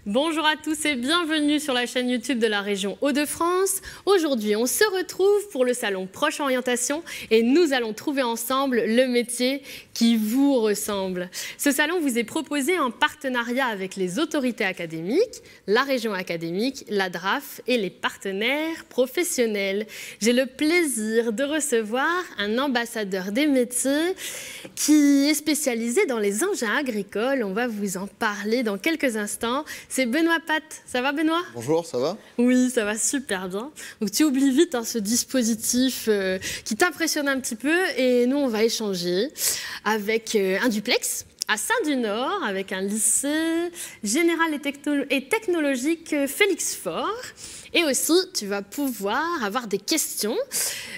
Bonjour à tous et bienvenue sur la chaîne YouTube de la région Hauts-de-France. Aujourd'hui, on se retrouve pour le salon Proche Orientation et nous allons trouver ensemble le métier qui vous ressemble. Ce salon vous est proposé en partenariat avec les autorités académiques, la région académique, la DRAF et les partenaires professionnels. J'ai le plaisir de recevoir un ambassadeur des métiers qui est spécialisé dans les engins agricoles. On va vous en parler dans quelques instants. C'est Benoît Pat. Ça va, Benoît? Bonjour, ça va? Oui, ça va super bien. Donc tu oublies vite ce dispositif qui t'impressionne un petit peu et nous on va échanger avec un duplex à Saint-du-Nord avec un lycée général et technologique Félix Faure. Et aussi, tu vas pouvoir avoir des questions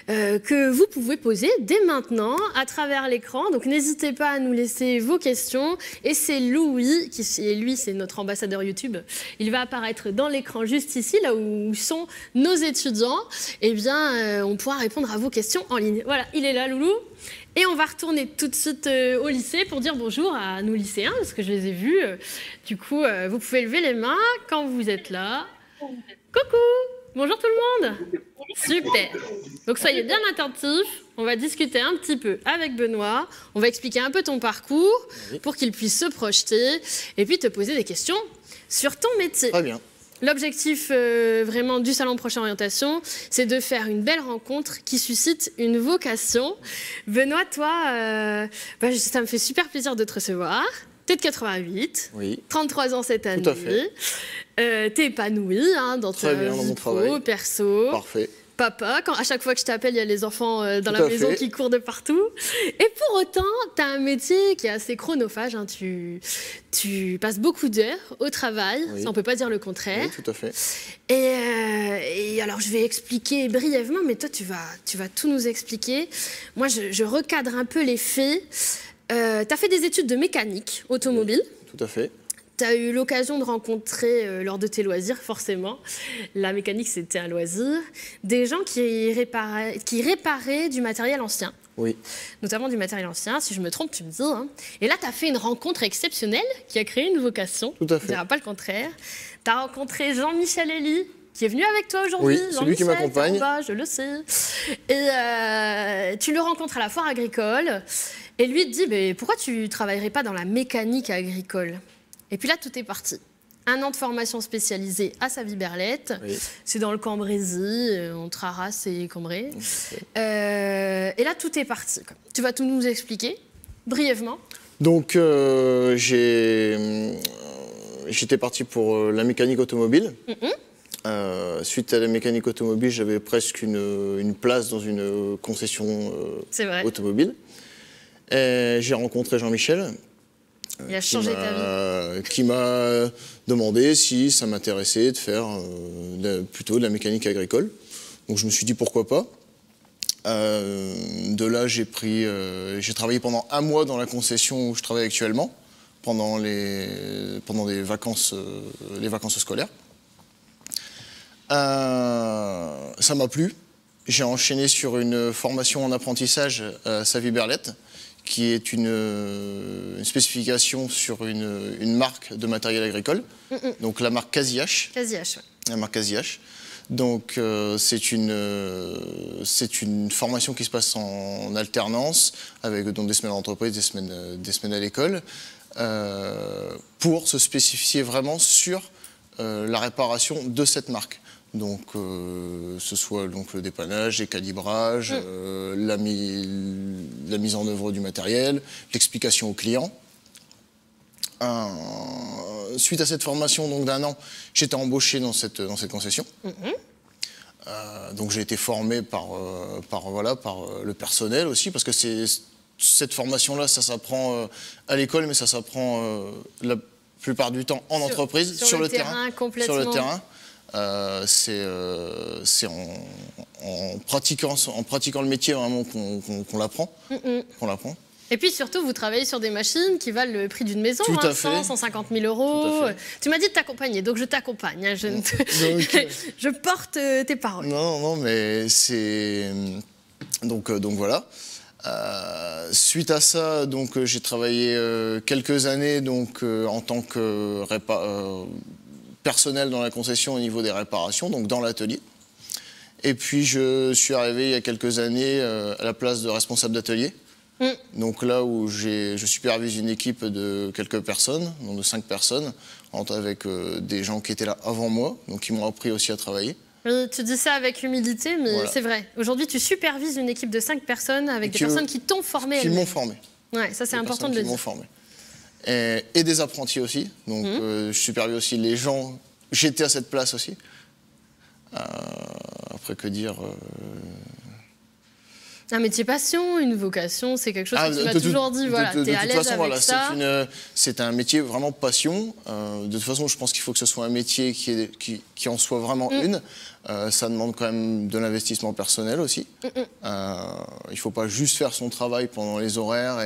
que vous pouvez poser dès maintenant à travers l'écran. Donc, n'hésitez pas à nous laisser vos questions. Et c'est Louis, lui, c'est notre ambassadeur YouTube. Il va apparaître dans l'écran juste ici, là où sont nos étudiants. Eh bien, on pourra répondre à vos questions en ligne. Voilà, il est là, Loulou. Et on va retourner tout de suite au lycée pour dire bonjour à nos lycéens, parce que je les ai vus. Du coup, vous pouvez lever les mains quand vous êtes là. Coucou! Bonjour tout le monde! Super! Donc soyez bien attentifs, on va discuter un petit peu avec Benoît, on va expliquer un peu ton parcours pour qu'il puisse se projeter et puis te poser des questions sur ton métier. Très bien. L'objectif vraiment du Salon Proche Orientation, c'est de faire une belle rencontre qui suscite une vocation. Benoît, toi, ça me fait super plaisir de te recevoir. T'es de 88, oui. 33 ans cette année. Tout à fait. T'es épanoui dans ta vie pro, perso. Parfait. Papa, à chaque fois que je t'appelle, il y a les enfants dans la maison qui courent de partout. Et pour autant, tu as un métier qui est assez chronophage. Hein. Tu passes beaucoup d'heures au travail, ça, on ne peut pas dire le contraire. Oui, tout à fait. Et alors, je vais expliquer brièvement, mais toi, tu vas tout nous expliquer. Moi, je recadre un peu les faits. Tu as fait des études de mécanique automobile. Oui, tout à fait. Tu as eu l'occasion de rencontrer, lors de tes loisirs, forcément, la mécanique c'était un loisir, des gens qui réparaient du matériel ancien. Oui. Notamment du matériel ancien, si je me trompe, tu me dis. Hein. Et là, tu as fait une rencontre exceptionnelle qui a créé une vocation. Tout à fait. Je ne dirai pas le contraire. Tu as rencontré Jean-Michel Elie, qui est venu avec toi aujourd'hui. Oui, celui qui m'accompagne. Je le sais. Et tu le rencontres à la foire agricole. Et lui te dit, mais pourquoi tu ne travaillerais pas dans la mécanique agricole? Et puis là, tout est parti. Un an de formation spécialisée à Savy-Berlette. Oui. C'est dans le Cambrésis, entre Arras et Cambrai. Okay. Et là, tout est parti. Tu vas tout nous expliquer, brièvement. Donc, j'étais parti pour la mécanique automobile. Suite à la mécanique automobile, j'avais presque une place dans une concession automobile. J'ai rencontré Jean-Michel. Il a changé ta vie. Qui m'a demandé si ça m'intéressait de faire plutôt de la mécanique agricole. Donc je me suis dit pourquoi pas. De là, j'ai travaillé pendant un mois dans la concession où je travaille actuellement, pendant les vacances scolaires. Ça m'a plu. J'ai enchaîné sur une formation en apprentissage à Savy-Berlette, qui est une spécification sur une marque de matériel agricole, donc la marque Casillache. Casillache, oui. La marque Casillache. Donc c'est une formation qui se passe en alternance, avec donc des semaines en entreprise, des semaines à l'école, pour se spécifier vraiment sur la réparation de cette marque. Donc, ce soit donc, le dépannage, les calibrages, la mise en œuvre du matériel, l'explication aux clients. Suite à cette formation d'un an, j'étais embauché dans cette concession. Donc, j'ai été formé par le personnel aussi, parce que cette formation-là, ça s'apprend à l'école, mais ça s'apprend la plupart du temps en entreprise, sur le terrain. Complètement. Sur le terrain. C'est en pratiquant le métier vraiment qu'on l'apprend. Et puis surtout, vous travaillez sur des machines qui valent le prix d'une maison, 100, 150 000 euros. Tu m'as dit de t'accompagner, donc je t'accompagne. Hein, je porte tes paroles. Non, mais c'est... Donc voilà. Suite à ça, j'ai travaillé quelques années en tant que personnel dans la concession au niveau des réparations, donc dans l'atelier. Et puis je suis arrivé il y a quelques années à la place de responsable d'atelier. Donc là où je supervise une équipe de quelques personnes, donc de 5 personnes, avec des gens qui étaient là avant moi, donc qui m'ont appris aussi à travailler. Oui, tu dis ça avec humilité, mais voilà. C'est vrai. Aujourd'hui, tu supervises une équipe de 5 personnes avec des personnes qui t'ont formé. Qui m'ont formé. Ouais, ça c'est important de le dire. Qui m'ont formé. Et des apprentis aussi. Donc je supervise aussi les gens. J'étais à cette place aussi. Après, que dire un métier passion, une vocation, c'est quelque chose que tu m'as toujours dit. Voilà, tu es à l'aise avec ça. C'est un métier vraiment passion. De toute façon, je pense qu'il faut que ce soit un métier qui en soit vraiment une. Ça demande quand même de l'investissement personnel aussi. Il ne faut pas juste faire son travail pendant les horaires.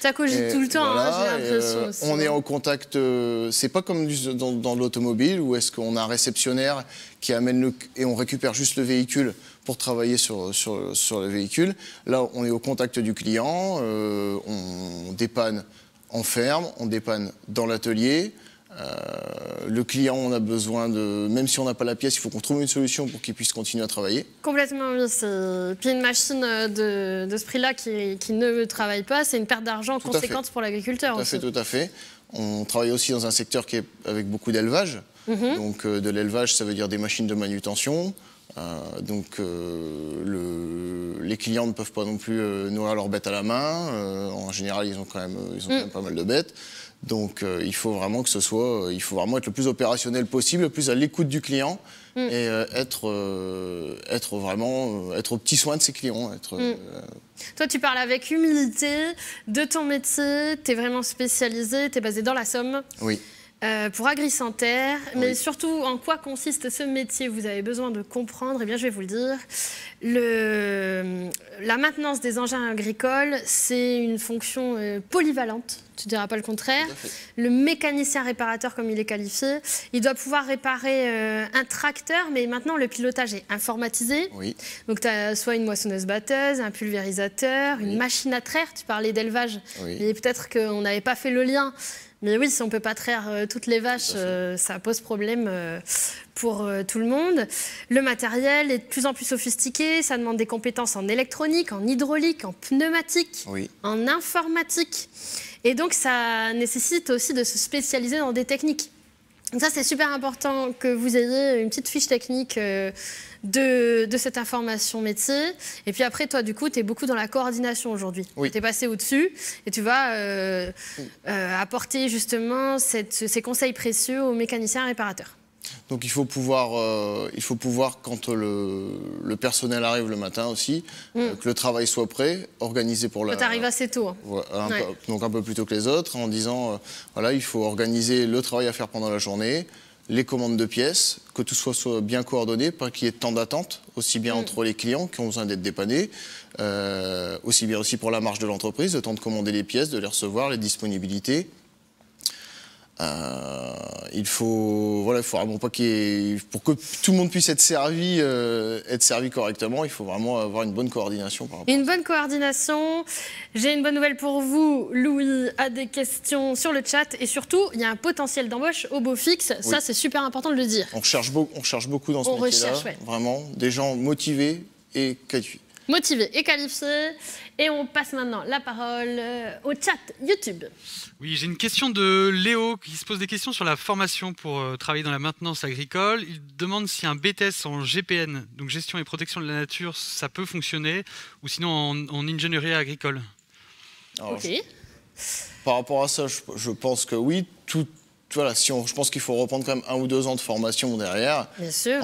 Ça cogite tout le temps, voilà, j'ai l'impression aussi. On est en contact, c'est pas comme dans l'automobile où est-ce qu'on a un réceptionnaire qui amène et on récupère juste le véhicule pour travailler sur le véhicule. Là, on est au contact du client, on dépanne en ferme, on dépanne dans l'atelier. Le client, on a besoin de... Même si on n'a pas la pièce, il faut qu'on trouve une solution pour qu'il puisse continuer à travailler. Complètement, oui. Puis une machine de ce prix-là qui ne travaille pas, c'est une perte d'argent conséquente pour l'agriculteur aussi. Tout à fait. On travaille aussi dans un secteur qui est avec beaucoup d'élevage. Donc de l'élevage, ça veut dire des machines de manutention. Les clients ne peuvent pas non plus nourrir leurs bêtes à la main. En général, ils ont quand même pas mal de bêtes. Donc il faut vraiment que il faut vraiment être le plus opérationnel possible, le plus à l'écoute du client et être au petit soin de ses clients. Toi, tu parles avec humilité de ton métier, tu es vraiment spécialisé, tu es basé dans la Somme. Oui. Pour AgriSanterre, mais surtout en quoi consiste ce métier, vous avez besoin de comprendre, eh bien je vais vous le dire. La maintenance des engins agricoles, c'est une fonction polyvalente, tu ne diras pas le contraire. Le mécanicien réparateur, comme il est qualifié, il doit pouvoir réparer un tracteur, mais maintenant le pilotage est informatisé. Oui. Donc tu as soit une moissonneuse-batteuse, un pulvérisateur, une machine à traire, tu parlais d'élevage, et peut-être qu'on n'avait pas fait le lien. Mais oui, si on ne peut pas traire toutes les vaches, ça pose problème pour tout le monde. Le matériel est de plus en plus sophistiqué, ça demande des compétences en électronique, en hydraulique, en pneumatique, en informatique. Et donc, ça nécessite aussi de se spécialiser dans des techniques. Donc ça, c'est super important que vous ayez une petite fiche technique de cette information métier. Et puis après, toi, du coup, tu es beaucoup dans la coordination aujourd'hui. Tu es passé au-dessus et tu vas apporter justement ces conseils précieux aux mécaniciens réparateurs. Donc il faut pouvoir quand le personnel arrive le matin aussi, que le travail soit prêt, organisé pour la... Tu arrives assez tôt. Hein. Donc un peu plus tôt que les autres, en disant, voilà, il faut organiser le travail à faire pendant la journée, les commandes de pièces, que tout soit bien coordonné, pas qu'il y ait de temps d'attente, aussi bien entre les clients qui ont besoin d'être dépannés, aussi bien aussi pour la marge de l'entreprise, le temps de commander les pièces, de les recevoir, les disponibilités. Il faut vraiment pas pour que tout le monde puisse être servi correctement, il faut vraiment avoir une bonne coordination. Une bonne coordination. J'ai une bonne nouvelle pour vous. Louis a des questions sur le chat et surtout, il y a un potentiel d'embauche au Beaufix. Ça, c'est super important de le dire. On cherche beaucoup dans ce métier-là. Vraiment, des gens motivés et qualifiés. Motivés et qualifiés. Et on passe maintenant la parole au chat YouTube. Oui, j'ai une question de Léo qui se pose des questions sur la formation pour travailler dans la maintenance agricole. Il demande si un BTS en GPN, donc gestion et protection de la nature, ça peut fonctionner, ou sinon en ingénierie agricole. Alors, par rapport à ça, je pense que oui. Je pense qu'il faut reprendre quand même 1 ou 2 ans de formation derrière. Bien sûr.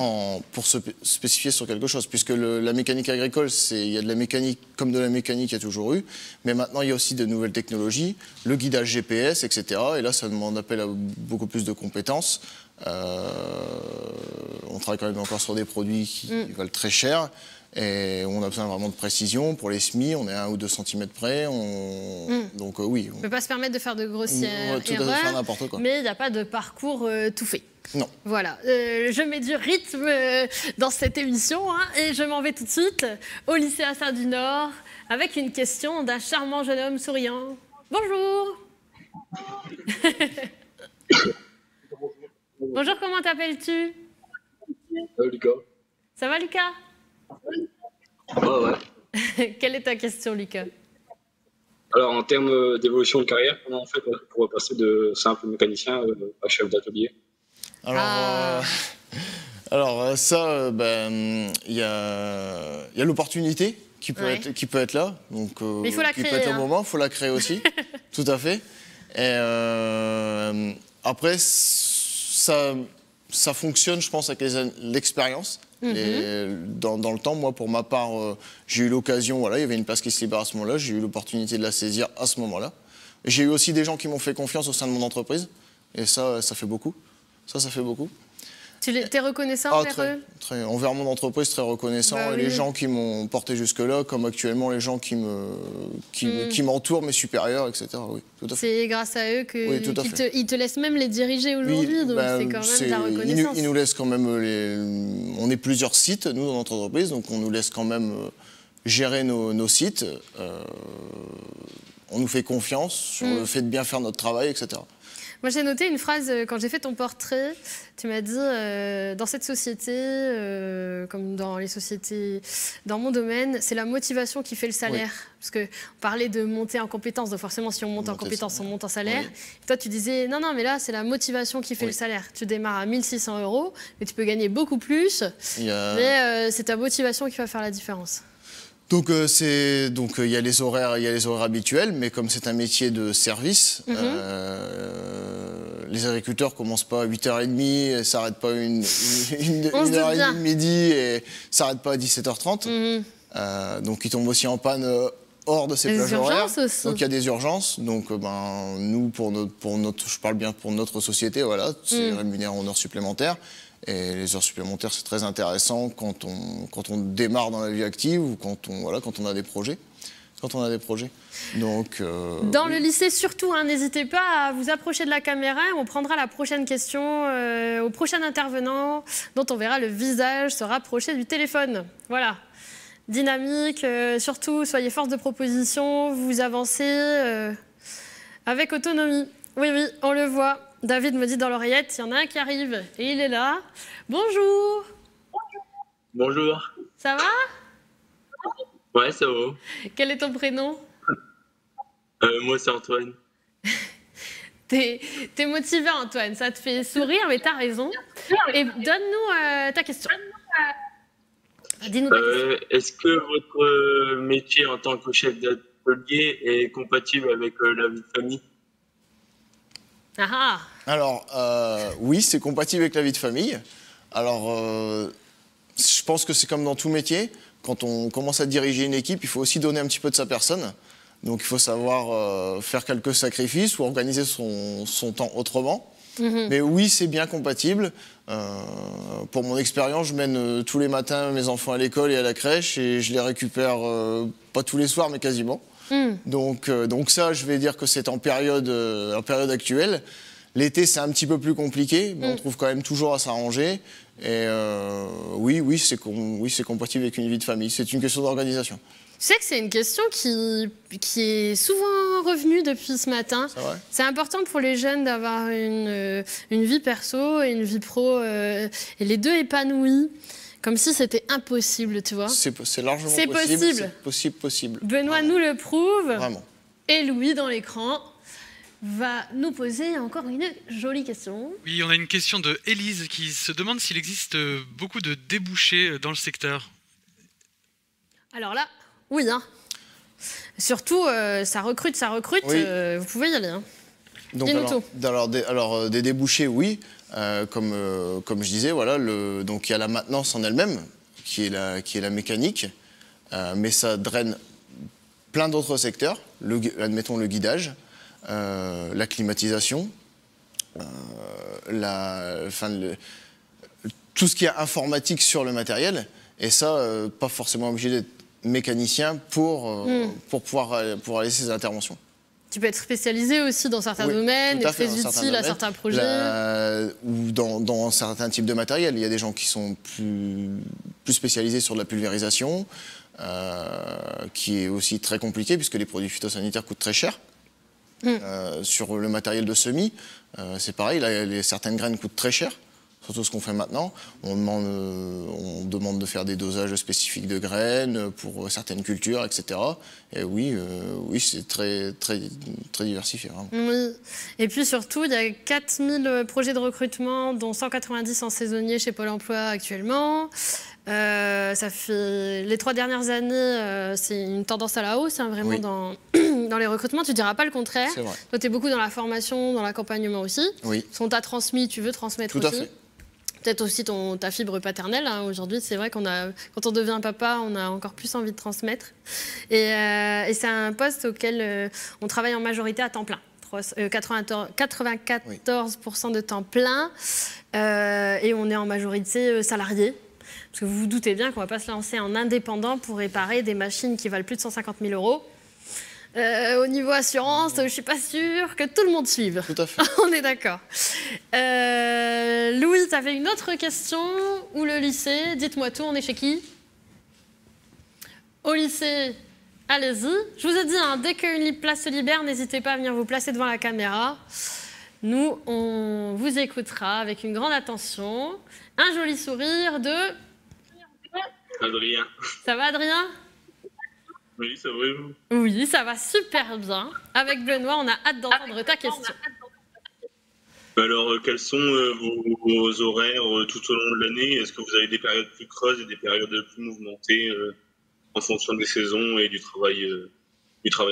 Pour se spécifier sur quelque chose. Puisque la mécanique agricole, il y a de la mécanique comme de la mécanique, il y a toujours eu. Mais maintenant, il y a aussi de nouvelles technologies, le guidage GPS, etc. Et là, ça demande appel à beaucoup plus de compétences. On travaille quand même encore sur des produits qui valent très cher. Et on a besoin vraiment de précision. Pour les semis, on est à 1 ou 2 cm près. Donc oui. On ne peut pas se permettre de faire de grossières erreurs, faire n'importe quoi. Mais il n'y a pas de parcours tout fait. Non. Voilà. Je mets du rythme dans cette émission et je m'en vais tout de suite au lycée Assin du Nord avec une question d'un charmant jeune homme souriant. Bonjour. Bonjour, comment t'appelles-tu? Lucas. Ça va, Lucas? Ouais. Quelle est ta question, Lucas? Alors, en termes d'évolution de carrière, comment on fait pour passer de simple mécanicien à chef d'atelier? Alors, ça, il y a l'opportunité qui peut être là, donc mais il faut la qui créer, peut être au hein. moment, il faut la créer aussi, tout à fait. Et après, ça fonctionne, je pense, avec l'expérience. Et dans le temps, moi, pour ma part, j'ai eu l'occasion, voilà, il y avait une place qui se libère à ce moment-là, j'ai eu l'opportunité de la saisir à ce moment-là. J'ai eu aussi des gens qui m'ont fait confiance au sein de mon entreprise, et ça fait beaucoup. Ça fait beaucoup. T'es reconnaissant envers eux? Très, envers mon entreprise, très reconnaissant. Bah, et oui. les gens qui m'ont porté jusque-là, comme actuellement les gens qui m'entourent, mes supérieurs, etc. Oui, tout à fait. C'est grâce à eux Oui, tout à fait. ils te laissent même les diriger aujourd'hui, donc c'est quand même de la reconnaissance. Ils nous laissent quand même on est plusieurs sites, nous, dans notre entreprise, donc on nous laisse quand même gérer nos sites. On nous fait confiance sur le fait de bien faire notre travail, etc. Moi, j'ai noté une phrase quand j'ai fait ton portrait. Tu m'as dit, dans cette société, comme dans les sociétés, dans mon domaine, c'est la motivation qui fait le salaire. Oui. Parce qu'on parlait de monter en compétence, donc forcément, si on monte en compétence, on monte en salaire. Oui. Et toi, tu disais, non, mais là, c'est la motivation qui fait le salaire. Tu démarres à 1 600 €, mais tu peux gagner beaucoup plus. Mais c'est ta motivation qui va faire la différence. Donc il y a les horaires habituels, mais comme c'est un métier de service, les agriculteurs commencent pas à 8h30, s'arrêtent pas une heure et demie le midi et s'arrêtent pas à 17h30. Donc ils tombent aussi en panne hors de ces plages horaires. Aussi. Donc il y a des urgences. Donc nous je parle bien pour notre société, voilà, c'est rémunéré en heures supplémentaires. Et les heures supplémentaires, c'est très intéressant quand on démarre dans la vie active ou quand on a des projets. Donc, dans le lycée, surtout, hein, n'hésitez pas à vous approcher de la caméra. On prendra la prochaine question au prochain intervenant, dont on verra le visage se rapprocher du téléphone. Voilà. Dynamique, surtout, soyez force de proposition, vous avancez avec autonomie. Oui, on le voit. David me dit dans l'oreillette, il y en a un qui arrive et il est là. Bonjour. Bonjour. Ça va? Ouais, ça va. Quel est ton prénom? Moi, c'est Antoine. T'es motivé, Antoine, ça te fait sourire, mais t'as raison. Et donne-nous ta question. Dis-nous ta question. Est-ce que votre métier en tant que chef d'atelier est compatible avec la vie de famille? Alors, oui, c'est compatible avec la vie de famille. Alors, je pense que c'est comme dans tout métier. Quand on commence à diriger une équipe, il faut aussi donner un petit peu de sa personne. Donc, il faut savoir faire quelques sacrifices ou organiser son temps autrement. Mais oui, c'est bien compatible. Pour mon expérience, je mène tous les matins mes enfants à l'école et à la crèche et je les récupère pas tous les soirs, mais quasiment. Donc ça, je vais dire que c'est en période actuelle. L'été, c'est un petit peu plus compliqué, mais on trouve quand même toujours à s'arranger. Et oui, c'est compatible avec une vie de famille. C'est une question d'organisation. Tu sais que c'est une question qui est souvent revenue depuis ce matin. C'est important pour les jeunes d'avoir une vie perso et une vie pro, et les deux épanouis. Comme si c'était impossible, tu vois. C'est largement possible. C'est possible. Benoît nous le prouve. Vraiment. Et Louis, dans l'écran, va nous poser encore une jolie question. Oui, on a une question de Élise qui se demande s'il existe beaucoup de débouchés dans le secteur. Alors là, oui. Hein. Surtout, ça recrute. Oui. Vous pouvez y aller. Hein. Alors, des débouchés, oui. Comme je disais, voilà, donc il y a la maintenance en elle-même, qui est la mécanique, mais ça draine plein d'autres secteurs, admettons le guidage, la climatisation, tout ce qui est informatique sur le matériel, et ça, pas forcément obligé d'être mécanicien pour pouvoir aller ces interventions. Tu peux être spécialisé aussi dans certains domaines, et très utile à certains projets. Ou dans certains types de matériel. Il y a des gens qui sont plus spécialisés sur de la pulvérisation, qui est aussi très compliqué puisque les produits phytosanitaires coûtent très cher. Sur le matériel de semis, c'est pareil, là, certaines graines coûtent très cher. Surtout ce qu'on fait maintenant, on demande de faire des dosages spécifiques de graines pour certaines cultures, etc. Et oui, c'est très, très, très diversifié. Vraiment. Oui, et puis surtout, il y a 4000 projets de recrutement, dont 190 en saisonnier chez Pôle emploi actuellement. Ça fait les 3 dernières années, c'est une tendance à la hausse, hein, vraiment dans les recrutements. Tu ne diras pas le contraire. C'est vrai. Toi, tu es beaucoup dans la formation, dans l'accompagnement aussi. Oui. Ce qu'on t'a transmis, tu veux transmettre Tout aussi. à fait. Peut-être aussi ta fibre paternelle. Hein. Aujourd'hui, c'est vrai quand on devient papa, on a encore plus envie de transmettre. Et c'est un poste auquel on travaille en majorité à temps plein. 94% de temps plein. Et on est en majorité salariés. Parce que vous vous doutez bien qu'on ne va pas se lancer en indépendant pour réparer des machines qui valent plus de 150 000 €. Au niveau assurance, je ne suis pas sûre que tout le monde suive. Tout à fait. On est d'accord. Louis, tu avais une autre question. Ou le lycée? Dites-moi tout, on est chez qui? Au lycée, allez-y. Je vous ai dit, hein, dès qu'une place se libère, n'hésitez pas à venir vous placer devant la caméra. Nous, on vous écoutera avec une grande attention. Un joli sourire de... Adrien. Ça va, Adrien? Oui, ça va. Oui, ça va super bien. Avec Benoît, on a hâte d'entendre ta question. Alors, quels sont vos horaires tout au long de l'année? Est-ce que vous avez des périodes plus creuses et des périodes plus mouvementées en fonction des saisons et du travail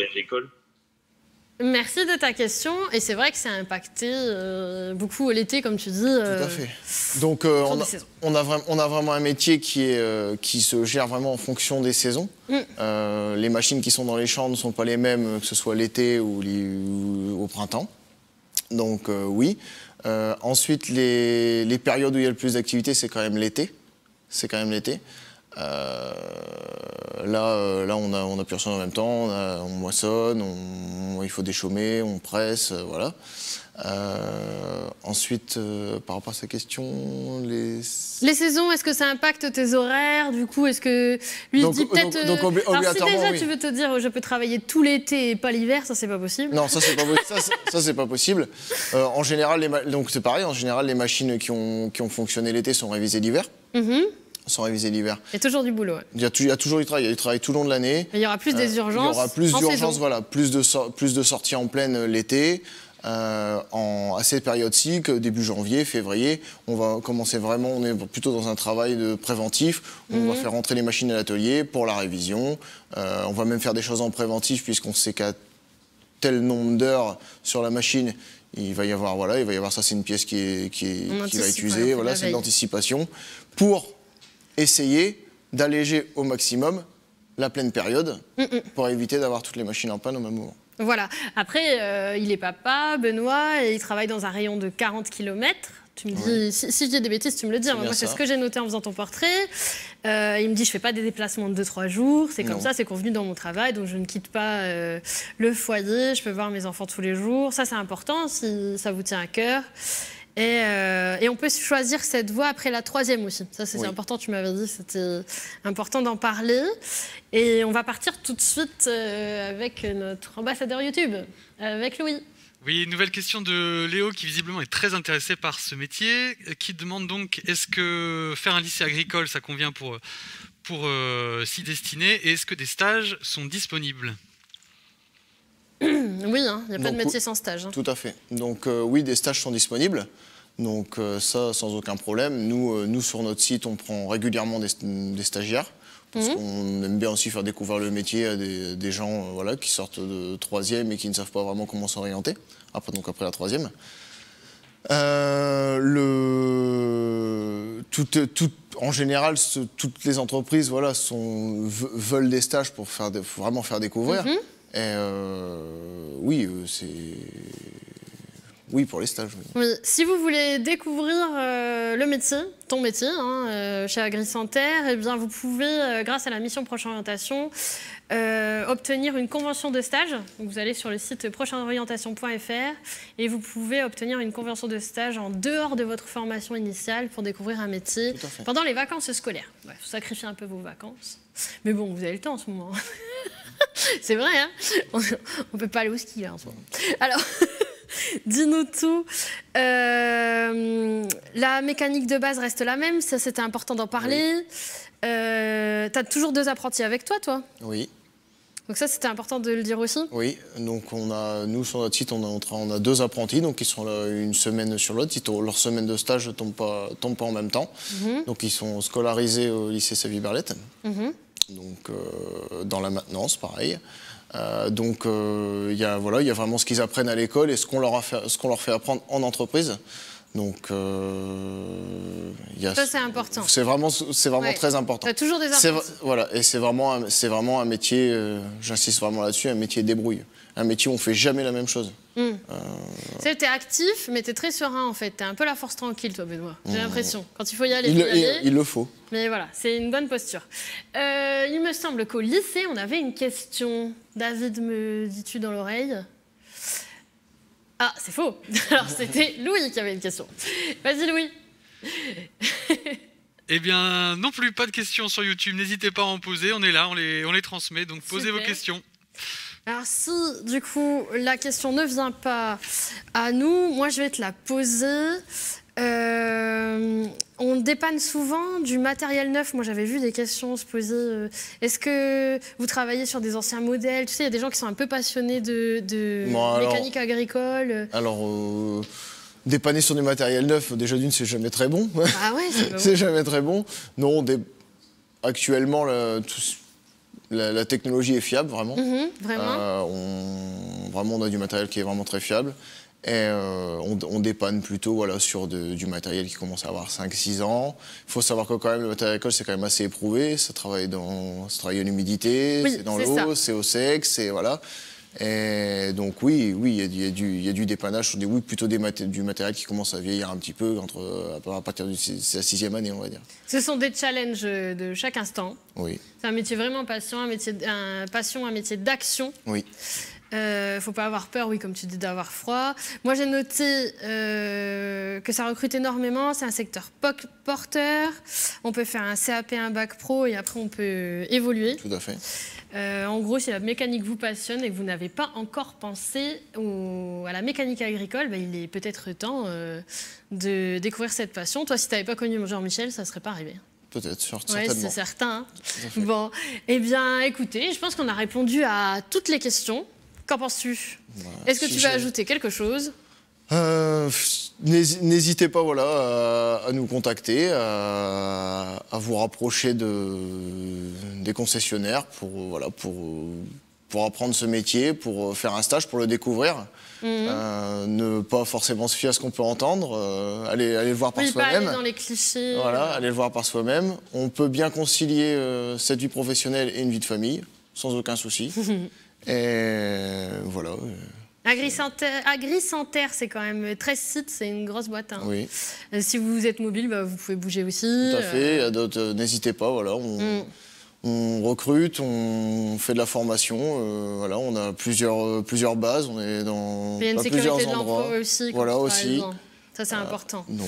agricole? Merci de ta question. Et c'est vrai que ça a impacté beaucoup l'été, comme tu dis. Tout à fait. Donc, on a vraiment un métier qui se gère vraiment en fonction des saisons. Les machines qui sont dans les champs ne sont pas les mêmes, que ce soit l'été ou au printemps. Donc, oui. Ensuite, les périodes où il y a le plus d'activité, c'est quand même l'été. Là, on a plus personne en même temps, on moissonne, il faut déchaumer, on presse, voilà. Ensuite, par rapport à sa question, les saisons, est-ce que ça impacte tes horaires? Du coup, est-ce que lui se dit peut-être... Donc, alors si déjà oui. tu veux te dire je peux travailler tout l'été et pas l'hiver, ça c'est pas possible. Non, ça c'est pas possible. En général, donc c'est pareil, en général les machines qui ont fonctionné l'été sont révisées l'hiver. Il y a toujours du boulot. Ouais. Il y a toujours du travail. Il y a du travail tout le long de l'année. Il y aura plus des urgences. Il y aura plus d'urgences, voilà, plus de sorties en pleine l'été. À cette période-ci, que début janvier, février, on va commencer vraiment. On est plutôt dans un travail de préventif. On va faire rentrer les machines à l'atelier pour la révision. On va même faire des choses en préventif puisqu'on sait qu'à tel nombre d'heures sur la machine, il va y avoir ça. C'est une pièce qui va être usée. Voilà, c'est de l'anticipation pour essayer d'alléger au maximum la pleine période pour éviter d'avoir toutes les machines en panne au même moment. Voilà. Après, il est papa, Benoît, et il travaille dans un rayon de 40 km. Tu me dis, si je dis des bêtises, tu me le dis. Moi, c'est ce que j'ai noté en faisant ton portrait. Il me dit, je ne fais pas des déplacements de 2-3 jours. C'est comme ça, c'est convenu dans mon travail. Donc, je ne quitte pas le foyer. Je peux voir mes enfants tous les jours. Ça, c'est important si ça vous tient à cœur. Et on peut choisir cette voie après la 3e aussi. Ça, c'est important, tu m'avais dit, c'était important d'en parler. Et on va partir tout de suite avec notre ambassadeur YouTube, avec Louis. Oui, nouvelle question de Léo qui visiblement est très intéressé par ce métier, qui demande donc est-ce que faire un lycée agricole, ça convient pour s'y destiner, et est-ce que des stages sont disponibles? Oui, il n'y a pas de métier sans stage. Tout à fait. Donc oui, des stages sont disponibles. Donc ça, sans aucun problème. Nous, sur notre site, on prend régulièrement des stagiaires. Parce qu'on aime bien aussi faire découvrir le métier à des gens qui sortent de 3e et qui ne savent pas vraiment comment s'orienter. Après la 3e. En général, toutes les entreprises veulent des stages pour vraiment faire découvrir. Et oui, pour les stages. Oui. Si vous voulez découvrir le métier, ton métier, chez AgriSanterre, eh bien, vous pouvez, grâce à la mission Proche Orientation, obtenir une convention de stage. Donc, vous allez sur le site procheorientation.fr et vous pouvez obtenir une convention de stage en dehors de votre formation initiale pour découvrir un métier pendant les vacances scolaires. Il faut sacrifier un peu vos vacances. Mais bon, vous avez le temps en ce moment. C'est vrai, hein, on ne peut pas aller au ski là, en ce moment. Alors, dis-nous tout. La mécanique de base reste la même, ça c'était important d'en parler. Oui. Tu as toujours 2 apprentis avec toi, toi? Oui. Donc ça, c'était important de le dire aussi. Oui, donc nous sur notre site, on a 2 apprentis, donc ils sont là une semaine sur l'autre. Leur semaine de stage ne tombe pas en même temps. Donc ils sont scolarisés au lycée Savy-Berlette, donc dans la maintenance, pareil. Donc il y a vraiment ce qu'ils apprennent à l'école et ce qu'on leur fait apprendre en entreprise. Donc, ça, c'est important. C'est vraiment très important. Tu as toujours des apprentis. Voilà, et c'est vraiment un métier, j'insiste vraiment là-dessus, un métier débrouille. Un métier où on ne fait jamais la même chose. Tu sais, tu es actif, mais tu es très serein, en fait. Tu es un peu la force tranquille, toi, Benoît. J'ai l'impression. Quand il faut y aller, il le faut. Mais voilà, c'est une bonne posture. Il me semble qu'au lycée, on avait une question. David, me dis-tu dans l'oreille? Ah, c'est faux. Alors, c'était Louis qui avait une question. Vas-y, Louis. Eh bien, non plus, pas de questions sur YouTube. N'hésitez pas à en poser. On est là, on les transmet. Donc, posez vos questions. Alors, si, du coup, la question ne vient pas à nous, moi, je vais te la poser. On dépanne souvent du matériel neuf. Moi, j'avais vu des questions se poser. Est-ce que vous travaillez sur des anciens modèles? Tu sais, il y a des gens qui sont un peu passionnés de mécanique agricole. Alors, dépanner sur du matériel neuf, déjà d'une, c'est jamais très bon. Ah ouais, c'est pas bon. C'est jamais très bon. Non, actuellement, la technologie est fiable, vraiment. Vraiment on a du matériel qui est vraiment très fiable. Et on dépanne plutôt sur du matériel qui commence à avoir 5-6 ans. Il faut savoir que quand même le matériel agricole, c'est quand même assez éprouvé. Ça travaille à l'humidité, c'est dans l'eau, c'est au sec, voilà. Et donc oui, il y a du dépannage sur du matériel qui commence à vieillir un petit peu à partir de la 6e année, on va dire. Ce sont des challenges de chaque instant. Oui. C'est un métier vraiment passion, un métier d'action. Oui. Faut pas avoir peur, oui, comme tu dis, d'avoir froid. Moi, j'ai noté que ça recrute énormément. C'est un secteur porteur. On peut faire un CAP, un bac pro et après, on peut évoluer. Tout à fait. En gros, si la mécanique vous passionne et que vous n'avez pas encore pensé à la mécanique agricole, il est peut-être temps de découvrir cette passion. Toi, si tu n'avais pas connu Jean-Michel, ça ne serait pas arrivé. Peut-être, certainement. Oui, c'est certain. Bon, eh bien, écoutez, je pense qu'on a répondu à toutes les questions. Qu'en penses-tu? Est-ce que tu veux ajouter quelque chose? N'hésitez pas à nous contacter, à vous rapprocher des concessionnaires pour apprendre ce métier, pour faire un stage, pour le découvrir. Ne pas forcément se fier à ce qu'on peut entendre, aller le voir par soi-même. Pas aller dans les clichés. Voilà, aller le voir par soi-même. On peut bien concilier cette vie professionnelle et une vie de famille, sans aucun souci. Et voilà. Agri-Santerre, c'est quand même 13 sites, c'est une grosse boîte. Hein. Oui. Si vous êtes mobile, vous pouvez bouger aussi. Tout à fait, il y a d'autres, n'hésitez pas, on recrute, on fait de la formation, on a plusieurs bases, on est dans il y a une sécurité plusieurs de l'emploi endroits. aussi. Aussi. Ça, c'est important. Donc,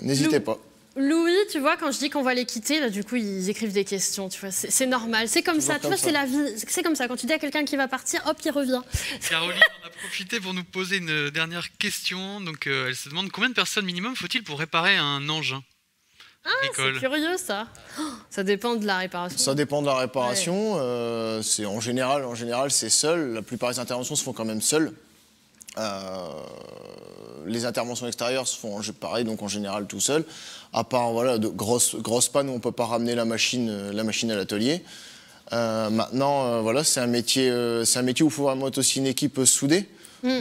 n'hésitez pas. Louis, tu vois, quand je dis qu'on va les quitter, là, du coup, ils écrivent des questions, tu vois, c'est normal, c'est comme ça, tu vois, c'est la vie, c'est comme ça, quand tu dis à quelqu'un qui va partir, hop, il revient. Caroline en a profité pour nous poser une dernière question, donc elle se demande combien de personnes minimum faut-il pour réparer un engin agricole? C'est curieux, ça. Ça dépend de la réparation. Ça dépend de la réparation, c'est en général, c'est seul, la plupart des interventions se font quand même seules. Les interventions extérieures se font pareil, donc en général tout seul. À part de grosses pannes où on ne peut pas ramener la machine à l'atelier. Maintenant, c'est un métier où il faut vraiment être aussi une équipe soudée.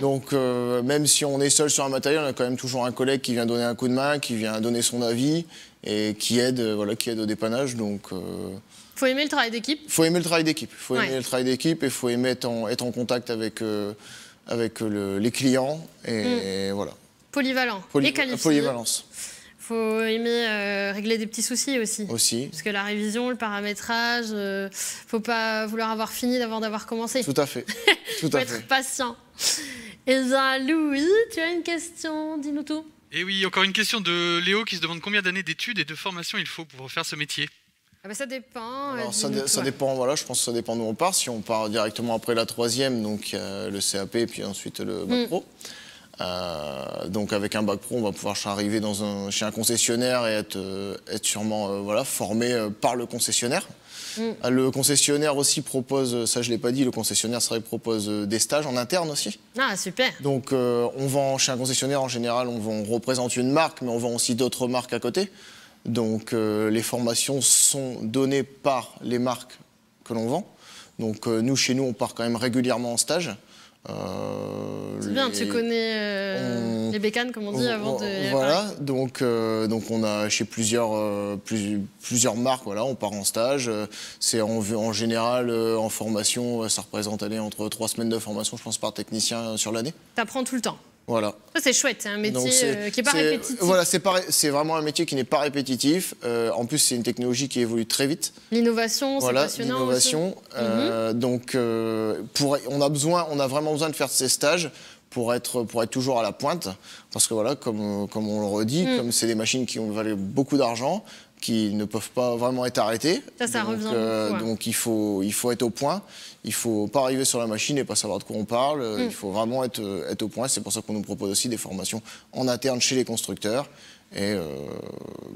Donc même si on est seul sur un matériel, on a quand même toujours un collègue qui vient donner un coup de main, qui vient donner son avis et qui aide au dépannage. Donc faut aimer le travail d'équipe. Faut aimer le travail d'équipe. Et il faut aimer être en contact avec les clients et voilà. Polyvalent et qualifié. Polyvalence. Faut aimer régler des petits soucis aussi. Parce que la révision, le paramétrage, faut pas vouloir avoir fini avant d'avoir commencé. Tout à fait. Faut être patient. Et bien, Louis, tu as une question, dis-nous tout. Et oui, encore une question de Léo qui se demande combien d'années d'études et de formation il faut pour faire ce métier. Ah bah ça dépend. Alors, ça dépend, voilà, je pense que ça dépend d'où on part. Si on part directement après la 3e, donc le CAP et puis ensuite le bac pro. Donc avec un bac pro, on va pouvoir arriver chez un concessionnaire et être sûrement voilà, formé par le concessionnaire. Le concessionnaire aussi propose, ça je ne l'ai pas dit, le concessionnaire propose des stages en interne aussi. Ah, super. Donc on vend chez un concessionnaire en général, on représente une marque, mais on vend aussi d'autres marques à côté. Donc les formations sont données par les marques que l'on vend. Donc nous, chez nous, on part quand même régulièrement en stage. C'est bien, tu connais les bécanes, comme on dit, avant de... Voilà, donc on a chez plusieurs marques, voilà, on part en stage. C'est en général, en formation, ça représente entre 3 semaines de formation, je pense, par technicien sur l'année. Tu apprends tout le temps. Voilà. Ça, c'est chouette, c'est un métier qui n'est pas répétitif. Voilà, c'est vraiment un métier qui n'est pas répétitif. En plus, c'est une technologie qui évolue très vite. L'innovation, c'est passionnant l'innovation. Donc, on a vraiment besoin de faire ces stages pour être toujours à la pointe. Parce que voilà, comme on le redit, comme c'est des machines qui valent beaucoup d'argent, qui ne peuvent pas vraiment être arrêtées. Ça revient beaucoup. Donc il faut être au point. Il ne faut pas arriver sur la machine et pas savoir de quoi on parle. Il faut vraiment être au point. C'est pour ça qu'on nous propose aussi des formations en interne chez les constructeurs. Et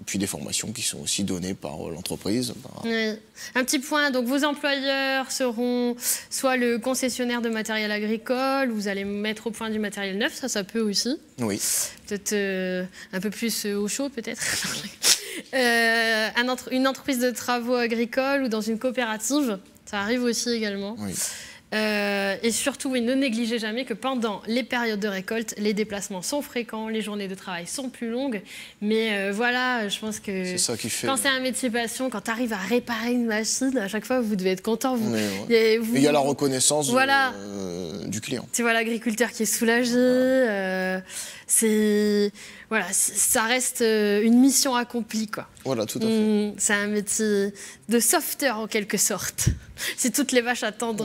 puis des formations qui sont aussi données par l'entreprise. Oui. Un petit point, donc vos employeurs seront soit le concessionnaire de matériel agricole, vous allez mettre au point du matériel neuf, ça peut aussi. Oui. Peut-être un peu plus au chaud, peut-être. Une entreprise de travaux agricoles ou dans une coopérative, ça arrive aussi également. Oui. Et surtout, oui, ne négligez jamais que pendant les périodes de récolte, les déplacements sont fréquents, les journées de travail sont plus longues. Mais voilà, je pense que c'est ça qui fait, quand c'est un métier passion, quand tu arrives à réparer une machine, à chaque fois, vous devez être content. Il y a la reconnaissance du client. Tu vois l'agriculteur qui est soulagé. Voilà, ça reste une mission accomplie, quoi. Voilà, tout à fait. C'est un métier de sauveteur, en quelque sorte. Si toutes les vaches attendent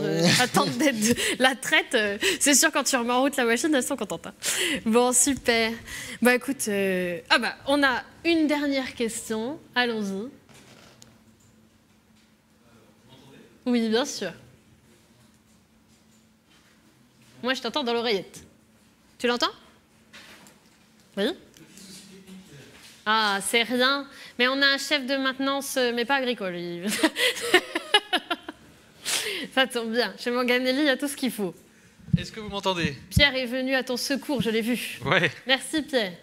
d'être la traite, c'est sûr, quand tu remets en route la machine, elles sont contentes. Hein. Bon, super. Bah écoute, on a une dernière question. Allons-y. Oui, bien sûr. Moi, je t'entends dans l'oreillette. Tu l'entends? Oui. Ah, c'est rien. Mais on a un chef de maintenance, mais pas agricole. Ça tombe bien. Chez Manganelli, il y a tout ce qu'il faut. Est-ce que vous m'entendez? Pierre est venu à ton secours, je l'ai vu. Ouais. Merci, Pierre.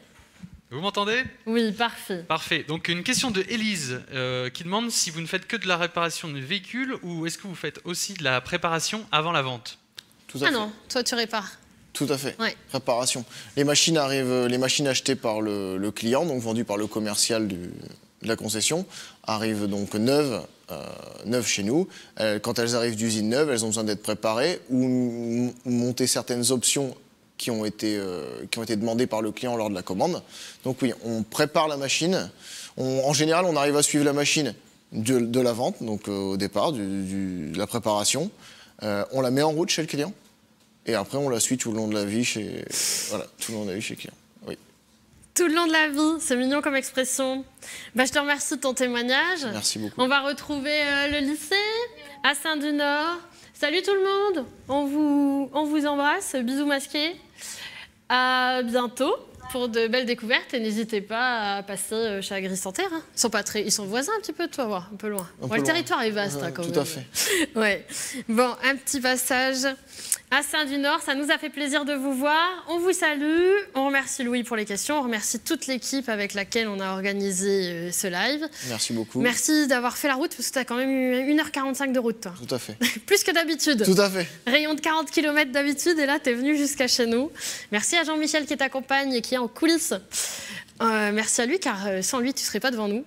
Vous m'entendez? Oui, parfait. Parfait. Donc, une question de Élise qui demande si vous ne faites que de la réparation de véhicules ou est-ce que vous faites aussi de la préparation avant la vente? Tout à fait. Non, toi, tu répares. Tout à fait, ouais. Préparation. Les machines achetées par le client, donc vendues par le commercial de la concession, arrivent donc neuves chez nous. Quand elles arrivent d'usine neuve, elles ont besoin d'être préparées ou monter certaines options qui ont été demandées par le client lors de la commande. Donc oui, on prépare la machine. En général, on arrive à suivre la machine de la vente, donc au départ, de la préparation. On la met en route chez le client. Et après, on la suit tout le long de la vie chez le client. Oui. Tout le long de la vie, c'est mignon comme expression. Je te remercie de ton témoignage. Merci beaucoup. On va retrouver le lycée à Saint-du-Nord. Salut tout le monde, on vous embrasse, bisous masqués. À bientôt pour de belles découvertes et n'hésitez pas à passer chez Agri-Santerre. Hein. Ils sont voisins un petit peu de toi, voir, un peu loin. Le territoire est vaste quand même. Tout à fait. Ouais. Bon, un petit passage à Saint-du-Nord, ça nous a fait plaisir de vous voir. On vous salue, on remercie Louis pour les questions, on remercie toute l'équipe avec laquelle on a organisé ce live. Merci beaucoup. Merci d'avoir fait la route parce que tu as quand même eu 1h45 de route, toi. Tout à fait. Plus que d'habitude. Tout à fait. Rayon de 40 km d'habitude et là, tu es venu jusqu'à chez nous. Merci à Jean-Michel qui t'accompagne et qui est en coulisses. Merci à lui car sans lui, tu ne serais pas devant nous.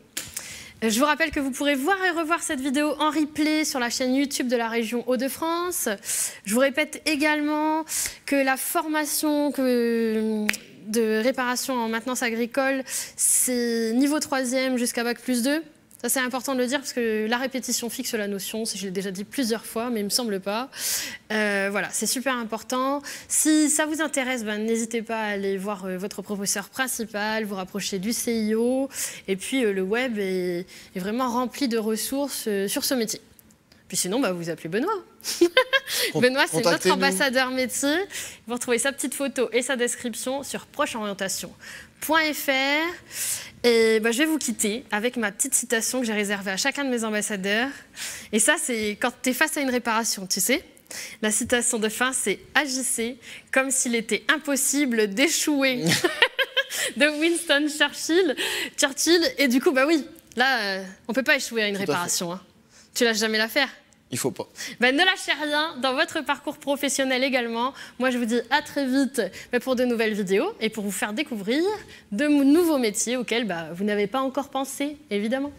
Je vous rappelle que vous pourrez voir et revoir cette vidéo en replay sur la chaîne YouTube de la région Hauts-de-France. Je vous répète également que la formation de réparation en maintenance agricole, c'est niveau 3e jusqu'à Bac+2. Ça, c'est important de le dire parce que la répétition fixe la notion. Je l'ai déjà dit plusieurs fois, mais il ne me semble pas. Voilà, c'est super important. Si ça vous intéresse, n'hésitez pas à aller voir votre professeur principal, vous rapprocher du CIO. Et puis, le web est vraiment rempli de ressources sur ce métier. Puis sinon, vous appelez Benoît. Benoît, c'est notre ambassadeur métier. Vous retrouvez sa petite photo et sa description sur procheorientation.fr. Et je vais vous quitter avec ma petite citation que j'ai réservée à chacun de mes ambassadeurs. Et ça, c'est quand tu es face à une réparation, tu sais. La citation de fin, c'est « Agissez comme s'il était impossible d'échouer » de Winston Churchill. Et du coup, oui, là, on ne peut pas échouer à une réparation. Hein. Tu lâches jamais l'affaire. Il faut pas. Ne lâchez rien dans votre parcours professionnel également. Moi, je vous dis à très vite pour de nouvelles vidéos et pour vous faire découvrir de nouveaux métiers auxquels vous n'avez pas encore pensé, évidemment.